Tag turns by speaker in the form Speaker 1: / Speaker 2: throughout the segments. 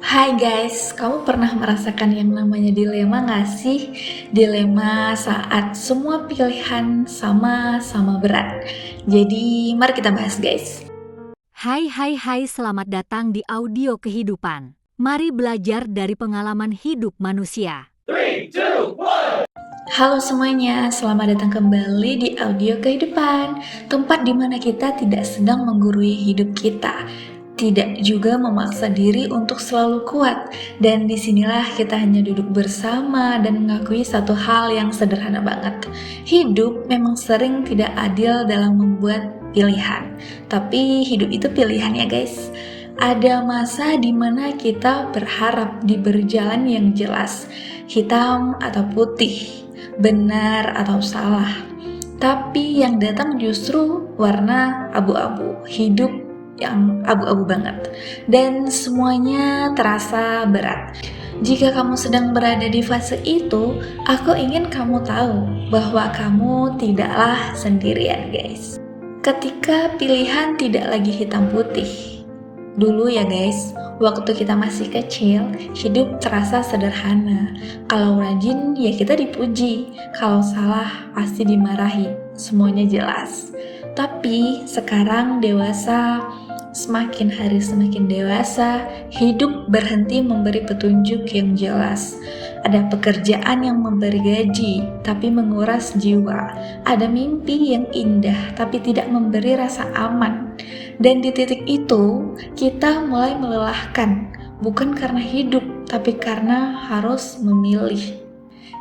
Speaker 1: Hai guys, kamu pernah merasakan yang namanya dilema gak sih? Dilema saat semua pilihan sama-sama berat. Jadi mari kita bahas guys.
Speaker 2: Hai, selamat datang di audio kehidupan. Mari belajar dari pengalaman hidup manusia.
Speaker 1: Halo semuanya, selamat datang kembali di audio kehidupan. Tempat di mana kita tidak sedang menggurui hidup kita, tidak juga memaksa diri untuk selalu kuat. Dan disinilah kita hanya duduk bersama dan mengakui satu hal yang sederhana banget. Hidup memang sering tidak adil dalam membuat pilihan. Tapi hidup itu pilihan ya guys. Ada masa di mana kita berharap diberi jalan yang jelas, hitam atau putih, benar atau salah. Tapi yang datang justru warna abu-abu, hidup yang abu-abu banget, dan semuanya terasa berat. Jika kamu sedang berada di fase itu, aku ingin kamu tahu bahwa kamu tidaklah sendirian guys. Ketika pilihan tidak lagi hitam putih. Dulu ya guys, waktu kita masih kecil, hidup terasa sederhana. Kalau rajin ya kita dipuji, kalau salah pasti dimarahi, semuanya jelas. Tapi sekarang dewasa, semakin hari semakin dewasa, hidup berhenti memberi petunjuk yang jelas. Ada pekerjaan yang memberi gaji, tapi menguras jiwa. Ada mimpi yang indah, tapi tidak memberi rasa aman. Dan di titik itu, kita mulai melelahkan, bukan karena hidup, tapi karena harus memilih.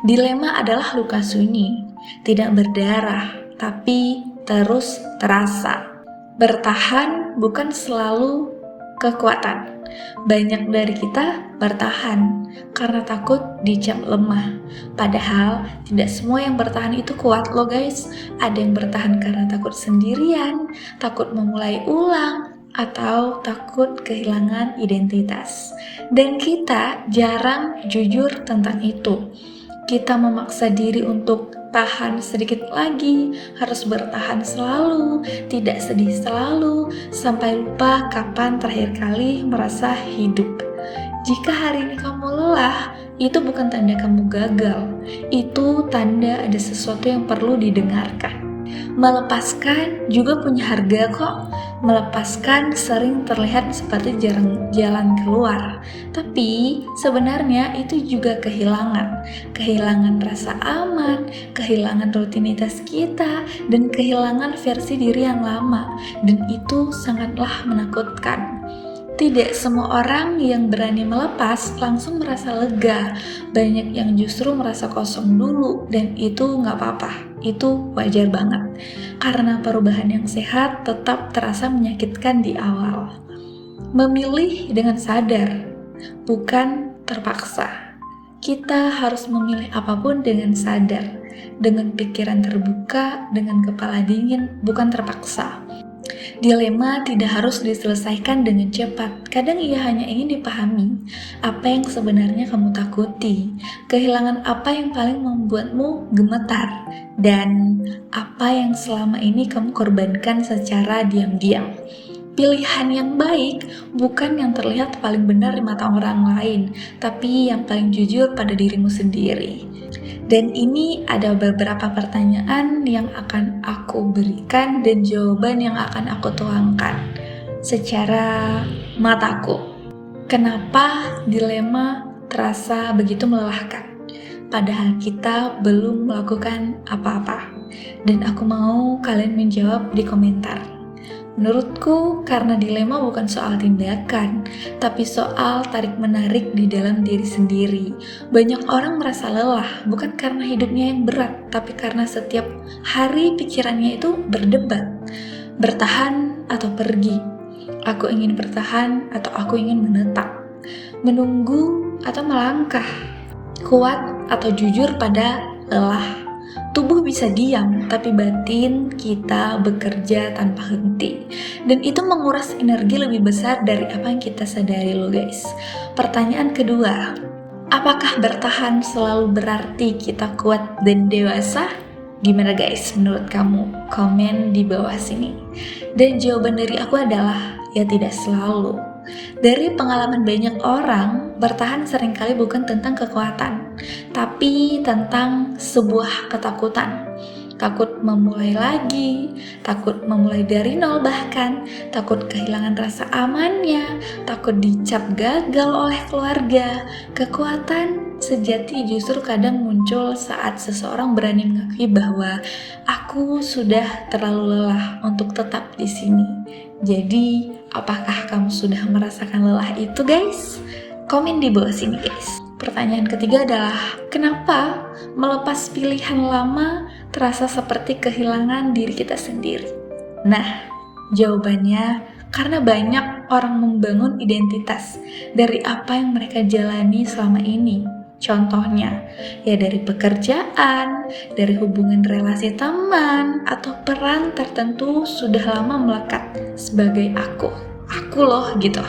Speaker 1: Dilema adalah luka sunyi, tidak berdarah, tapi terus terasa. Bertahan bukan selalu kekuatan. Banyak dari kita bertahan karena takut dicap lemah. Padahal tidak semua yang bertahan itu kuat loh guys. Ada yang bertahan karena takut sendirian, takut memulai ulang, atau takut kehilangan identitas. Dan kita jarang jujur tentang itu. Kita memaksa diri untuk tahan sedikit lagi, harus bertahan selalu, tidak sedih selalu, sampai lupa kapan terakhir kali merasa hidup. Jika hari ini kamu lelah, itu bukan tanda kamu gagal, itu tanda ada sesuatu yang perlu didengarkan. Melepaskan juga punya harga kok. Melepaskan sering terlihat seperti jalan keluar, tapi sebenarnya itu juga kehilangan. Kehilangan rasa aman, kehilangan rutinitas kita, dan kehilangan versi diri yang lama. Dan itu sangatlah menakutkan. Tidak semua orang yang berani melepas langsung merasa lega. Banyak yang justru merasa kosong dulu, dan itu gak apa-apa. Itu wajar banget. Karena perubahan yang sehat tetap terasa menyakitkan di awal. Memilih dengan sadar, bukan terpaksa. Kita harus memilih apapun dengan sadar, dengan pikiran terbuka, dengan kepala dingin, bukan terpaksa. Dilema tidak harus diselesaikan dengan cepat. Kadang ia hanya ingin dipahami apa yang sebenarnya kamu takuti, kehilangan apa yang paling membuatmu gemetar, dan apa yang selama ini kamu korbankan secara diam-diam. Pilihan yang baik bukan yang terlihat paling benar di mata orang lain, tapi yang paling jujur pada dirimu sendiri. Dan ini ada beberapa pertanyaan yang akan aku berikan dan jawaban yang akan aku tuangkan secara mataku. Kenapa dilema terasa begitu melelahkan? Padahal kita belum melakukan apa-apa. Dan aku mau kalian menjawab di komentar. Menurutku, karena dilema bukan soal tindakan, tapi soal tarik-menarik di dalam diri sendiri. Banyak orang merasa lelah, bukan karena hidupnya yang berat, tapi karena setiap hari pikirannya itu berdebat. Bertahan atau pergi? Aku ingin bertahan atau aku ingin menetap? Menunggu atau melangkah? Kuat atau jujur pada lelah? Tubuh bisa diam, tapi batin kita bekerja tanpa henti. Dan itu menguras energi lebih besar dari apa yang kita sadari loh guys. Pertanyaan kedua, apakah bertahan selalu berarti kita kuat dan dewasa? Gimana guys menurut kamu? Komen di bawah sini. Dan jawaban dari aku adalah, ya tidak selalu. Dari pengalaman banyak orang, bertahan seringkali bukan tentang kekuatan, tapi tentang sebuah ketakutan. Takut memulai lagi, takut memulai dari nol bahkan, takut kehilangan rasa amannya, takut dicap gagal oleh keluarga. Kekuatan sejati justru kadang muncul saat seseorang berani mengakui bahwa aku sudah terlalu lelah untuk tetap di sini. Jadi, apakah kamu sudah merasakan lelah itu, guys? Komen di bawah sini, guys. Pertanyaan ketiga adalah, kenapa melepas pilihan lama terasa seperti kehilangan diri kita sendiri? Nah, jawabannya karena banyak orang membangun identitas dari apa yang mereka jalani selama ini. Contohnya, ya dari pekerjaan, dari hubungan relasi teman, atau peran tertentu sudah lama melekat sebagai aku loh gitu.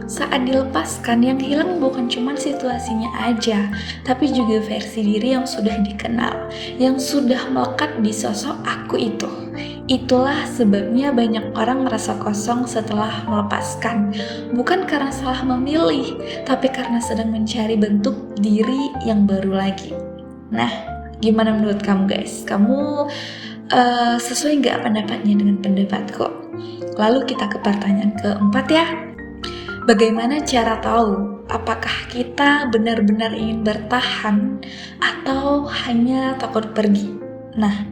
Speaker 1: Saat dilepaskan, yang hilang bukan cuma situasinya aja, tapi juga versi diri yang sudah dikenal, yang sudah melekat di sosok aku itu. Itulah sebabnya banyak orang merasa kosong setelah melepaskan, bukan karena salah memilih, tapi karena sedang mencari bentuk diri yang baru lagi. Nah, gimana menurut kamu, guys? Kamu sesuai nggak pendapatnya dengan pendapatku? Lalu kita ke pertanyaan keempat ya. Bagaimana cara tahu apakah kita benar-benar ingin bertahan atau hanya takut pergi? Nah,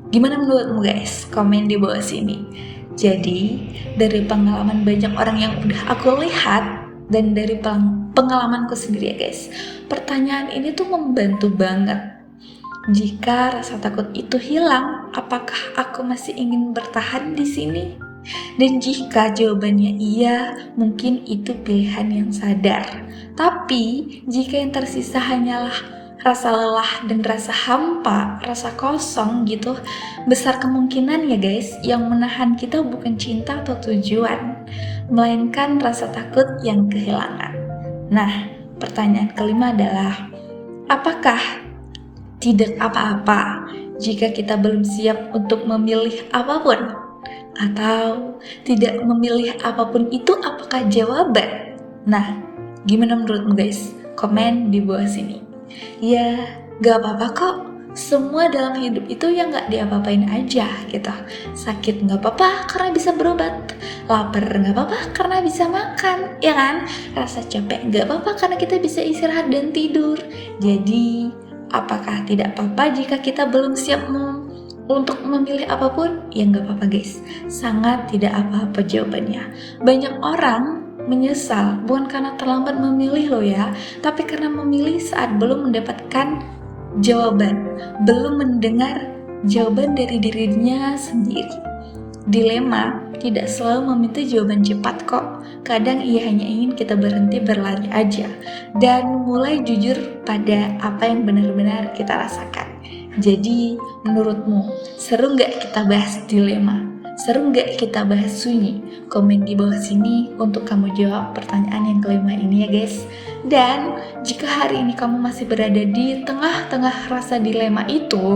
Speaker 1: gimana menurutmu, guys? Komen di bawah sini. Jadi, dari pengalaman banyak orang yang udah aku lihat dan dari pengalamanku sendiri ya, guys, pertanyaan ini tuh membantu banget. Jika rasa takut itu hilang, apakah aku masih ingin bertahan di sini? Dan jika jawabannya iya, mungkin itu pilihan yang sadar. Tapi, jika yang tersisa hanyalah rasa lelah dan rasa hampa, rasa kosong gitu, besar kemungkinan ya guys, yang menahan kita bukan cinta atau tujuan, melainkan rasa takut yang kehilangan. Nah, pertanyaan kelima adalah, apakah tidak apa-apa jika kita belum siap untuk memilih apapun? Atau tidak memilih apapun itu apakah jawaban? Nah, gimana menurutmu, guys? Komen di bawah sini. Ya, gak apa-apa kok. Semua dalam hidup itu ya gak diapa-apain aja gitu. Sakit gak apa-apa karena bisa berobat. Lapar gak apa-apa karena bisa makan, ya kan? Rasa capek gak apa-apa karena kita bisa istirahat dan tidur. Jadi, apakah tidak apa-apa jika kita belum siap untuk memilih apapun? Ya nggak apa-apa guys, sangat tidak apa-apa jawabannya. Banyak orang menyesal bukan karena terlambat memilih loh ya, tapi karena memilih saat belum mendapatkan jawaban, belum mendengar jawaban dari dirinya sendiri. Dilema tidak selalu meminta jawaban cepat kok. Kadang ia hanya ingin kita berhenti berlari aja dan mulai jujur pada apa yang benar-benar kita rasakan. Jadi, menurutmu, seru nggak kita bahas dilema? Seru nggak kita bahas sunyi? Komen di bawah sini untuk kamu jawab pertanyaan yang kelima ini ya guys. Dan, jika hari ini kamu masih berada di tengah-tengah rasa dilema itu,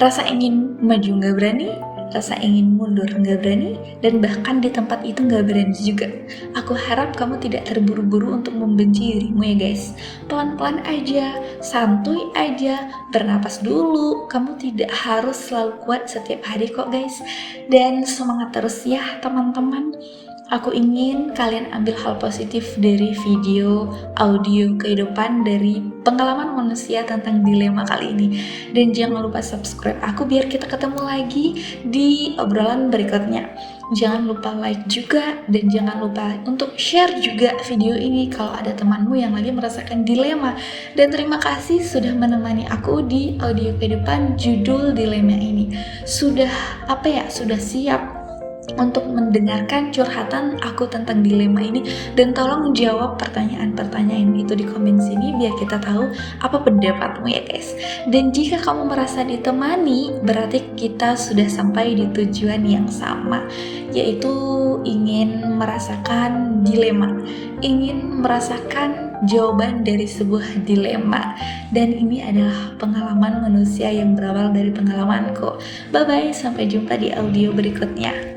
Speaker 1: rasa ingin maju nggak berani, rasa ingin mundur nggak berani, dan bahkan di tempat itu nggak berani juga. Aku harap kamu tidak terburu-buru untuk membenci dirimu ya guys. Pelan-pelan aja, santuy aja, bernapas dulu. Kamu tidak harus selalu kuat setiap hari kok guys. Dan semangat terus ya teman-teman. Aku ingin kalian ambil hal positif dari video, audio, kehidupan dari pengalaman manusia tentang dilema kali ini. Dan jangan lupa subscribe aku biar kita ketemu lagi di obrolan berikutnya. Jangan lupa like juga dan jangan lupa untuk share juga video ini kalau ada temanmu yang lagi merasakan dilema. Dan terima kasih sudah menemani aku di audio kehidupan judul dilema ini. Sudah siap untuk mendengarkan curhatan aku tentang dilema ini, dan tolong jawab pertanyaan-pertanyaan itu di komen sini biar kita tahu apa pendapatmu ya guys. Dan jika kamu merasa ditemani, berarti kita sudah sampai di tujuan yang sama, yaitu ingin merasakan dilema, ingin merasakan jawaban dari sebuah dilema. Dan ini adalah pengalaman manusia yang berawal dari pengalamanku. Bye bye, sampai jumpa di audio berikutnya.